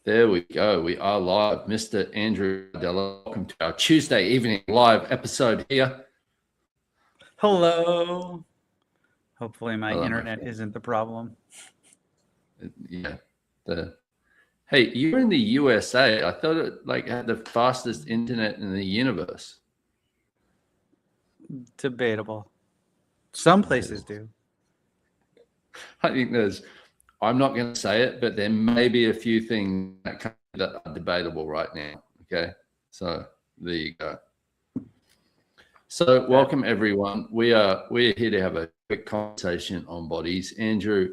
There we go. We are live. Mr. Andrew Della, welcome to our Tuesday evening live episode here. Hello. Hopefully my Hello, my internet friend. isn't the problem. Yeah. Hey, you're in the USA. I thought it had the fastest internet in the universe. Debatable. Some places do. I think I'm not going to say it, but there may be a few things that are debatable right now. Okay. So there you go. So welcome everyone. We're here to have a quick conversation on bodies. Andrew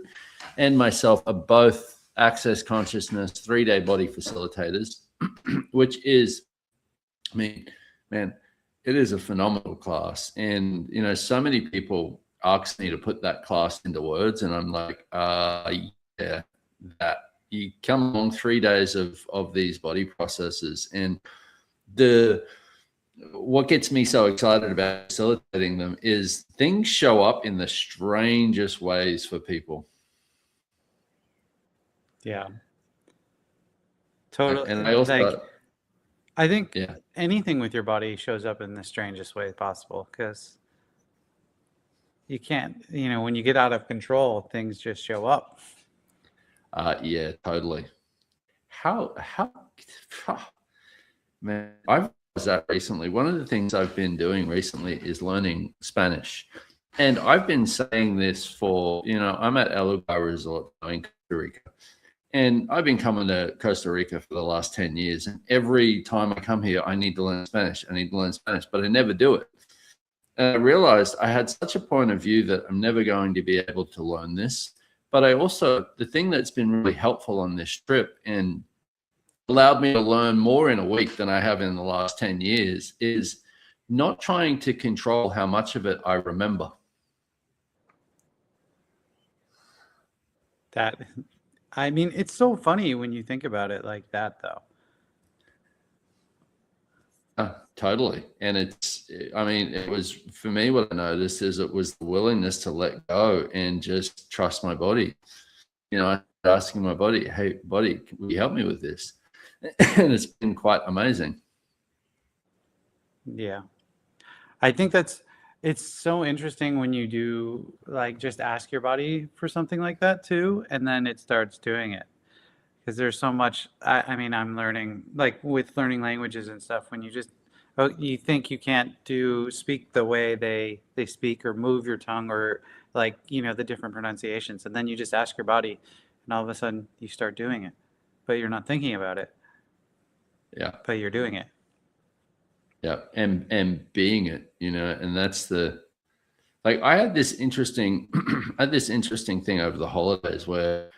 and myself are both Access Consciousness 3-day body facilitators, which is, I mean, man, it is a phenomenal class. And so many people ask me to put that class into words, and I'm like, yeah, that you come along 3 days of these body processes, and what gets me so excited about facilitating them is things show up in the strangest ways for people. Yeah. Totally. And I also, I think anything with your body shows up in the strangest way possible, because you can't, when you get out of control, things just show up. Yeah, totally. How, man, I've realized that recently. One of the things I've been doing recently is learning Spanish. And I've been saying this for, I'm at El Lugar Resort in Costa Rica. And I've been coming to Costa Rica for the last 10 years. And every time I come here, I need to learn Spanish. But I never do it. And I realized I had such a point of view that I'm never going to be able to learn this. But the thing that's been really helpful on this trip and allowed me to learn more in a week than I have in the last 10 years is not trying to control how much of it I remember. It's so funny when you think about it like that, though. Totally. And it was, for me, what I noticed is it was the willingness to let go and just trust my body. I asking my body, hey, body, will you help me with this? And it's been quite amazing. Yeah. I think it's so interesting when you do just ask your body for something like that too, and then it starts doing it. Because there's so much, I'm learning, with learning languages and stuff, when you think you can't speak the way they speak or move your tongue or the different pronunciations. And then you just ask your body and all of a sudden you start doing it, but you're not thinking about it. Yeah. But you're doing it. Yeah. And being it, and that's I had this interesting, thing over the holidays where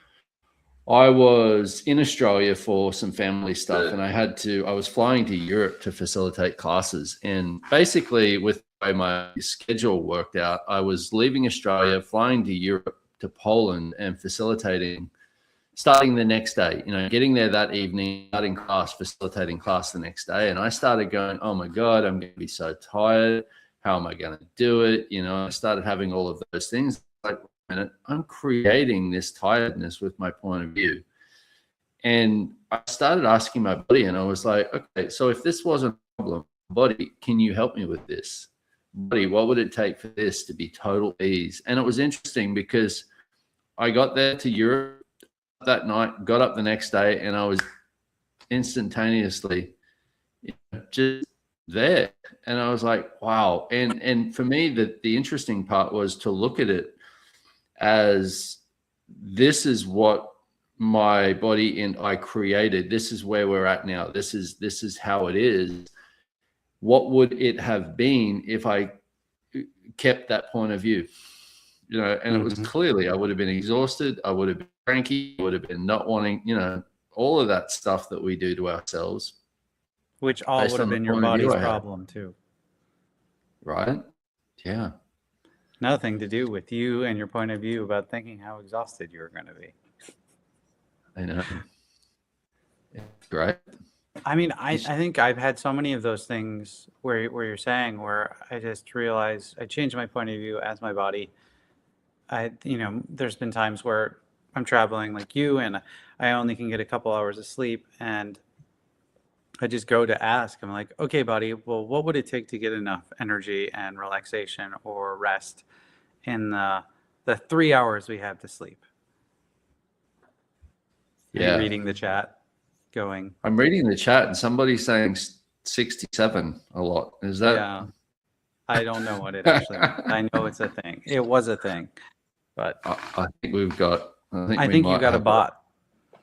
I was in Australia for some family stuff, and I was flying to Europe to facilitate classes. And basically, with the way my schedule worked out, I was leaving Australia, flying to Europe, to Poland, and starting the next day, getting there that evening, starting class, facilitating class the next day. And I started going, oh my God, I'm going to be so tired. How am I going to do it? I started having all of those things. Minute, I'm creating this tiredness with my point of view. And I started asking my body, and I was like, okay, so if this wasn't a problem, body, can you help me with this? Body, what would it take for this to be total ease? And it was interesting because I got there to Europe that night, got up the next day, and I was instantaneously just there. And I was like, wow. And for me, the interesting part was to look at it as this is what my body and I created. This is where we're at now. This is how it is. What would it have been if I kept that point of view? And it was clearly I would have been exhausted. I would have been cranky. I would have been not wanting, all of that stuff that we do to ourselves. Which all would have been your body's problem too. Right? Yeah. Nothing to do with you and your point of view about thinking how exhausted you were going to be. I know. It's great. I think I've had so many of those things where you're saying, where I just realized I changed my point of view as my body. There's been times where I'm traveling like you, and I only can get a couple hours of sleep, and I just go to ask. I'm like, okay, buddy, well, what would it take to get enough energy and relaxation or rest in the 3 hours we have to sleep? Are you Yeah. reading the chat? Going, I'm reading the chat and somebody's saying 67 a lot. Is that? yeah, I don't know what it actually means. I know it's a thing. It was a thing, but I think we've got, I think I we think you might got a have, bot.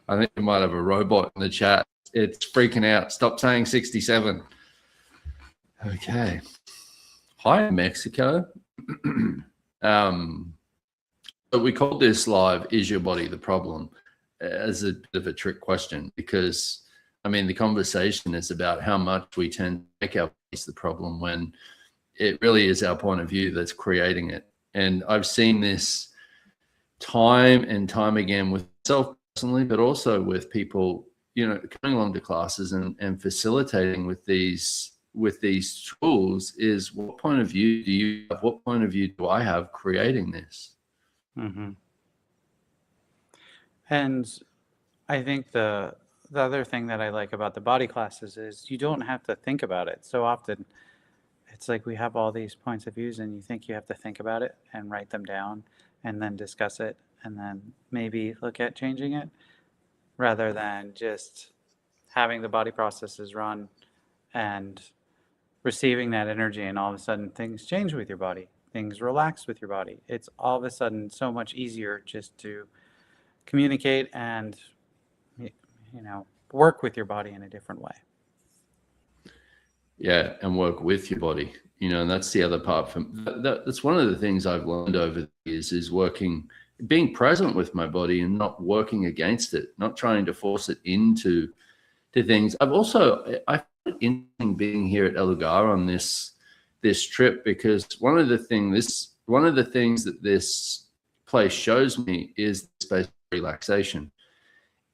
I think we might have a robot in the chat. It's freaking out. Stop saying 67. Okay. Hi, Mexico. But we called this live, Is Your Body the Problem? As a bit of a trick question, because I mean, the conversation is about how much we tend to make our bodies the problem when it really is our point of view that's creating it. And I've seen this time and time again with myself personally, but also with people, coming along to classes and facilitating with these tools is, what point of view do you have? What point of view do I have creating this? Mm-hmm. And I think the other thing that I like about the body classes is you don't have to think about it. So often it's like we have all these points of views and you think you have to think about it and write them down and then discuss it and then maybe look at changing it, rather than just having the body processes run and receiving that energy, and all of a sudden things change with your body, things relax with your body. It's all of a sudden so much easier just to communicate and work with your body in a different way. Yeah, and work with your body, and that's the other part. That's one of the things I've learned over the years, is being present with my body and not working against it, not trying to force it into things. I find it interesting being here at Elugar on this trip, because one of the things that this place shows me is the space of relaxation.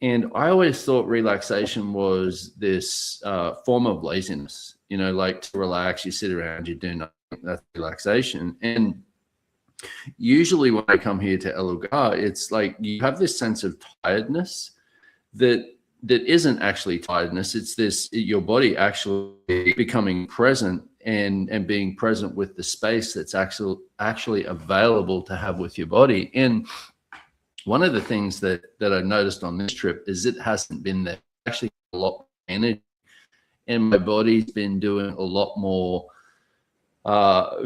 And I always thought relaxation was this form of laziness, like to relax, you sit around, you do nothing, that's relaxation. And usually when I come here to Elugar, it's like you have this sense of tiredness that isn't actually tiredness. It's this, your body actually becoming present and being present with the space that's actually available to have with your body. And one of the things that I noticed on this trip is it hasn't been there. Actually, a lot more energy, and my body's been doing a lot more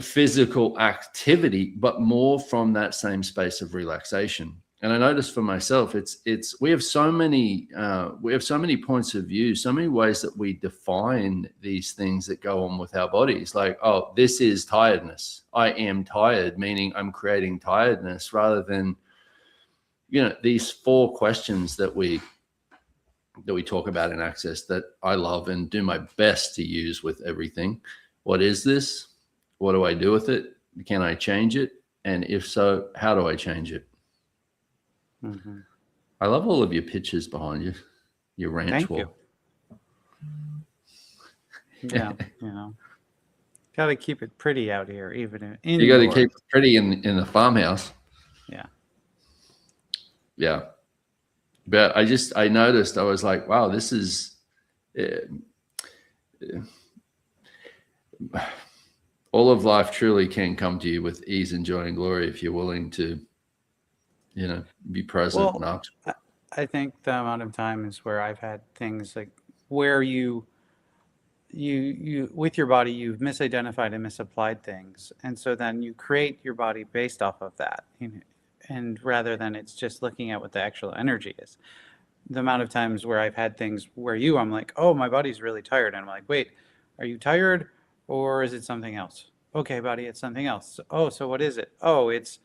physical activity, but more from that same space of relaxation. And I noticed for myself, we have so many points of view, so many ways that we define these things that go on with our bodies. Like, oh, this is tiredness. I am tired, meaning I'm creating tiredness, rather than these 4 questions that we talk about in Access that I love and do my best to use with everything. What is this? What do I do with it? Can I change it? And if so, how do I change it? Mm-hmm. I love all of your pictures behind you, your ranch Thank wall. You. Yeah, got to keep it pretty out here, even in. You got to keep it pretty in the farmhouse. Yeah. Yeah. But I noticed, I was like, wow, this is all of life truly can come to you with ease and joy and glory if you're willing to, be present. Well, I think the amount of times where I've had things like where you with your body, you've misidentified and misapplied things, and so then you create your body based off of that, and rather than it's just looking at what the actual energy is. The amount of times where I've had things where I'm like, oh, my body's really tired, and I'm like, wait, are you tired, or is it something else? Okay, buddy, it's something else. Oh, so what is it? Oh, it's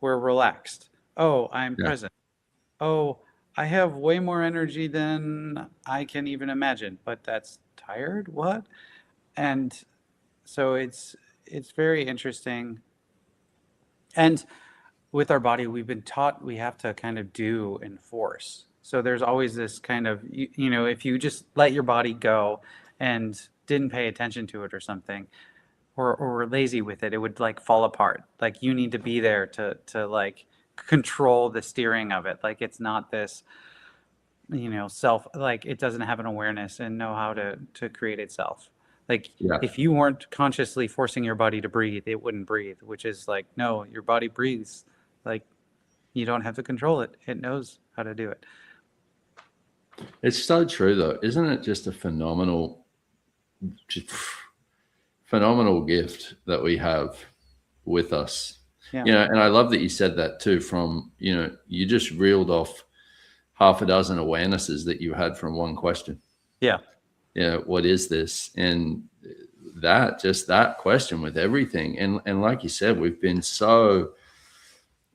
we're relaxed. Oh, I'm present. Oh, I have way more energy than I can even imagine, but that's tired? What? And so it's very interesting. And with our body, we've been taught we have to kind of do and force. So there's always this kind of, if you just let your body go and didn't pay attention to it or something, or were lazy with it, it would like fall apart. Like you need to be there to like control the steering of it. Like it's not this, self, like it doesn't have an awareness and know how to create itself. Like Yeah. if you weren't consciously forcing your body to breathe, it wouldn't breathe, which is like, no, your body breathes. Like you don't have to control it. It knows how to do it. It's so true though. Isn't it just a phenomenal gift that we have with us? Yeah. And I love that you said that too, from, you just reeled off half a dozen awarenesses that you had from one question. Yeah. What is this? And that question with everything. And like you said, we've been so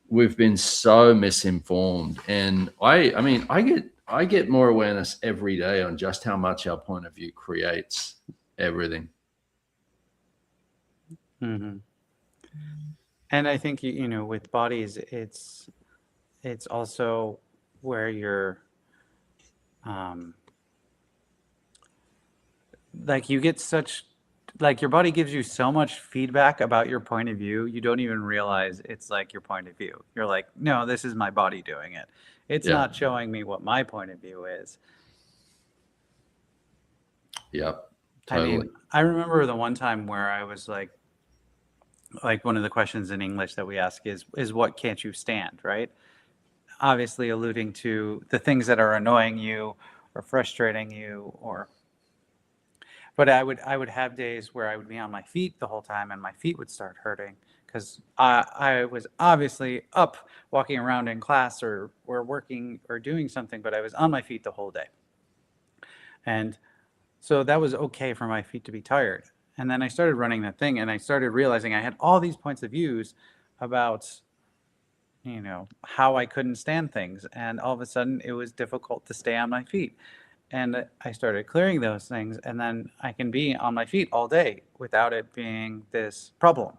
misinformed. And I get more awareness every day on just how much our point of view creates everything. Mm-hmm. And I think, with bodies, it's also where you're, like you get such, like your body gives you so much feedback about your point of view, you don't even realize it's like your point of view. You're like, no, this is my body doing it. It's not showing me what my point of view is. Yep, totally. I mean, I remember the one time where I was like one of the questions in English that we ask is what can't you stand, right? Obviously alluding to the things that are annoying you or frustrating you, but I would have days where I would be on my feet the whole time and my feet would start hurting because I was obviously up walking around in class or working or doing something, but I was on my feet the whole day. And so that was okay for my feet to be tired. And then I started running that thing and I started realizing I had all these points of views about, how I couldn't stand things. And all of a sudden it was difficult to stay on my feet. And I started clearing those things. And then I can be on my feet all day without it being this problem,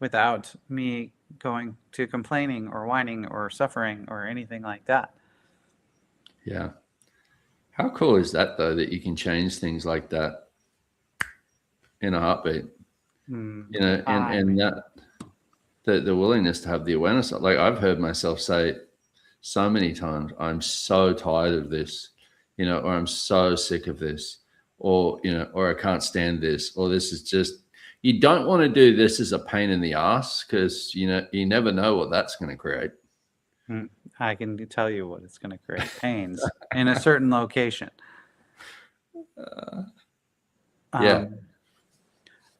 without me going to complaining or whining or suffering or anything like that. Yeah. How cool is that though, that you can change things like that in a heartbeat? And that the willingness to have the awareness. Like I've heard myself say so many times, I'm so tired of this, or I'm so sick of this, or I can't stand this, or this is just, you don't want to do this as a pain in the ass because you never know what that's going to create. I can tell you what it's going to create: pains in a certain location. Yeah.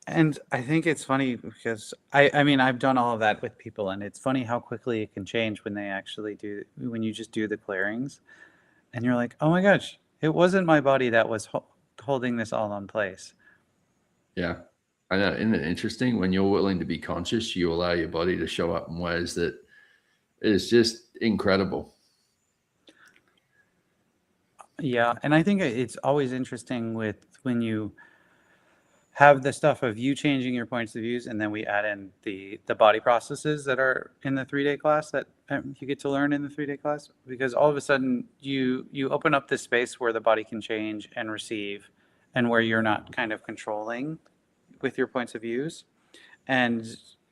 And I think it's funny because I mean, I've done all of that with people, and it's funny how quickly it can change when they actually when you just do the clearings, and you're like, oh my gosh, it wasn't my body that was holding this all in place. Yeah. I know. Isn't it interesting? When you're willing to be conscious, you allow your body to show up in ways that is just incredible. Yeah. And I think it's always interesting when you have the stuff of you changing your points of views, and then we add in the body processes that are in the 3-day class that you get to learn in the 3-day class, because all of a sudden you open up this space where the body can change and receive, and where you're not kind of controlling with your points of views. And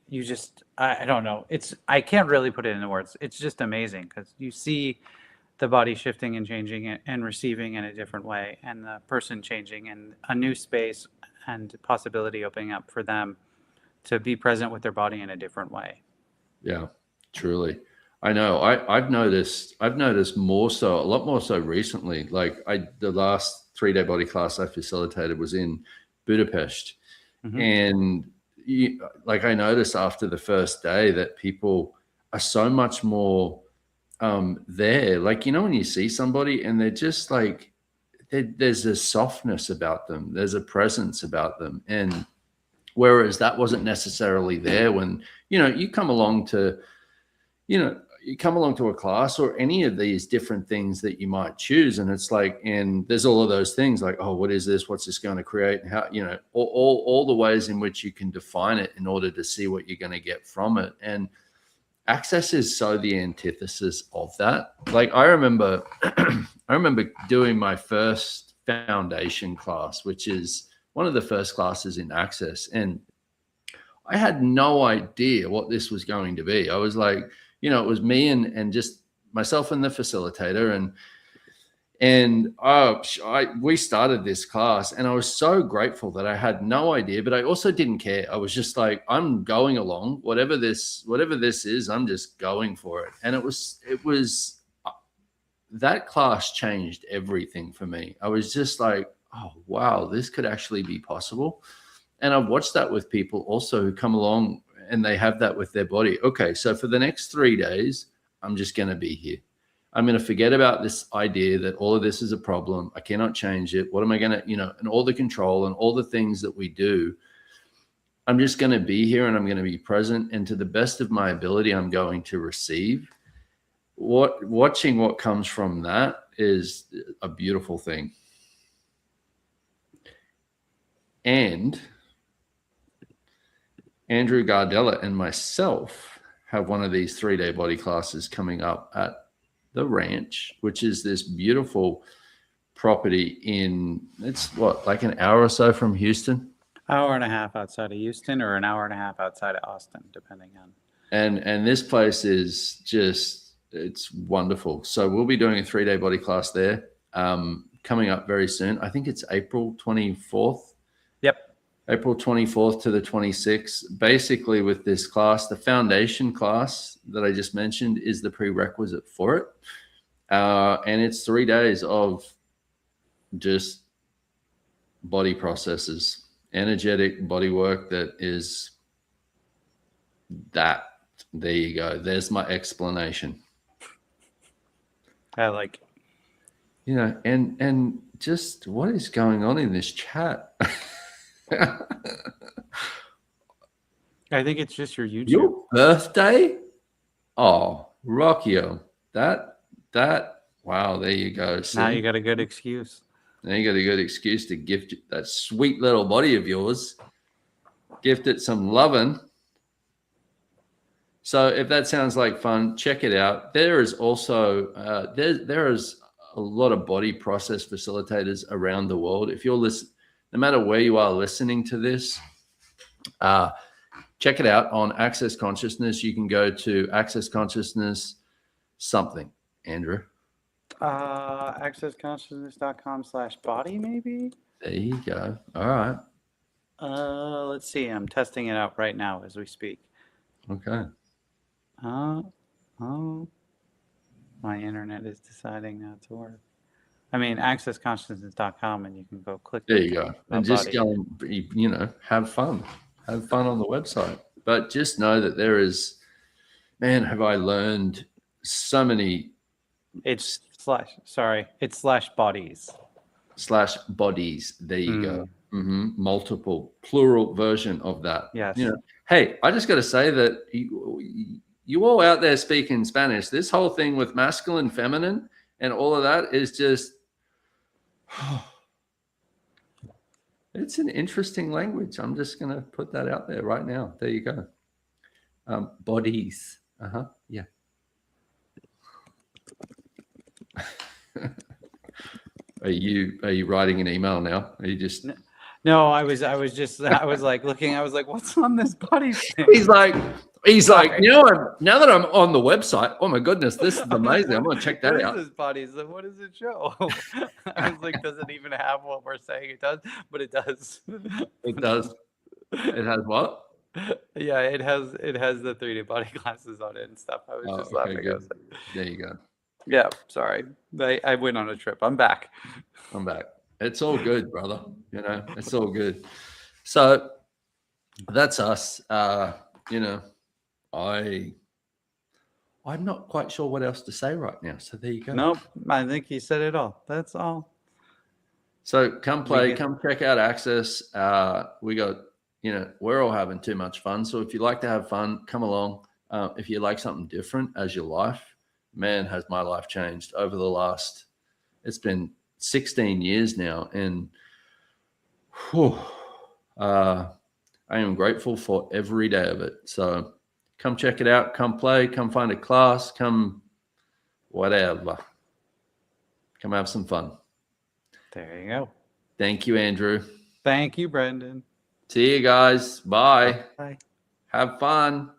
you just, I don't know, I can't really put it into words. It's just amazing because you see the body shifting and changing and receiving in a different way, and the person changing in a new space and possibility opening up for them to be present with their body in a different way. Yeah, truly. I know. I've noticed a lot more so recently. Like the last 3-day body class I facilitated was in Budapest. Mm-hmm. And I noticed after the first day that people are so much more there. Like, when you see somebody and they're just like, there's a softness about them. There's a presence about them. And whereas that wasn't necessarily there when, you come along to a class or any of these different things that you might choose. And it's like, and there's all of those things like, oh, what is this? What's this going to create? And how, all the ways in which you can define it in order to see what you're going to get from it. And Access is so the antithesis of that. Like I remember doing my first foundation class, which is one of the first classes in Access. And I had no idea what this was going to be. I was like, you know, it was me and just myself and the facilitator, we started this class, and I was so grateful that I had no idea, but I also didn't care. I was just like, I'm going along, whatever this is, I'm just going for it. And it was that class changed everything for me. I was just like, oh wow, this could actually be possible. And I've watched that with people also who come along and they have that with their body. Okay, so for the next 3 days, I'm just going to be here. I'm going to forget about this idea that all of this is a problem. I cannot change it. What am I going to, and all the control and all the things that we do. I'm just going to be here, and I'm going to be present. And to the best of my ability, I'm going to receive. Watching what comes from that is a beautiful thing. And Andrew Gardella and myself have one of these 3-day body classes coming up at the ranch, which is this beautiful property it's like an hour or so from Houston. Hour and a half outside of Houston, or an hour and a half outside of Austin, depending on. And this place is just, it's wonderful. So we'll be doing a 3-day body class there coming up very soon. I think it's April 24th. Yep. April 24th to the 26th. Basically, with this class, the foundation class that I just mentioned is the prerequisite for it. And it's 3 days of just body processes, energetic body work that is that. There you go. There's my explanation. I like it. And just what is going on in this chat? I think it's just your YouTube. Your birthday? Oh, Rockio. That wow, there you go. See? Now you got a good excuse. Now you got a good excuse to gift that sweet little body of yours. Gift it some loving. So if that sounds like fun, check it out. There is also there is a lot of body process facilitators around the world. If you're listening, no matter where you are listening to this, check it out on Access Consciousness. You can go to Access Consciousness something, Andrew. accessconsciousness.com/body, maybe. There you go. All right. Let's see. I'm testing it out right now as we speak. Okay. My internet is deciding not to work. I mean, accessconsciousness.com, and you can go click. There you go. And just go and, have fun. Have fun on the website. But just know that there is, man, have I learned so many. It's /bodies. /bodies. There you go. Mm-hmm. Multiple, plural version of that. Yes. Hey, I just got to say that you all out there speaking Spanish, this whole thing with masculine, feminine, and all of that is just, it's an interesting language. I'm just going to put that out there right now. There you go. Bodies. Yeah. Are you writing an email now? Are you just? No, I was like looking. I was like, what's on this body thing? He's like, now that I'm on the website, oh my goodness, this is amazing. I'm gonna check that out. What is this body? So what does it show? I was like, does it even have what we're saying it does? But it does. It does. It has what? Yeah, it has the 3D body classes on it and stuff. I was just laughing. Good. There you go. Yeah, sorry. I went on a trip. I'm back. It's all good, brother. It's all good. So that's us. I'm not quite sure what else to say right now. So there you go. Nope. I think he said it all. That's all. So come play, come check out Access. We got, we're all having too much fun. So if you like to have fun, come along. If you like something different as your life, man, has my life changed over the last, it's been 16 years now. And I am grateful for every day of it. So come check it out. Come play. Come find a class. Come whatever. Come have some fun. There you go. Thank you, Andrew. Thank you, Brendon. See you guys. Bye. Bye. Have fun.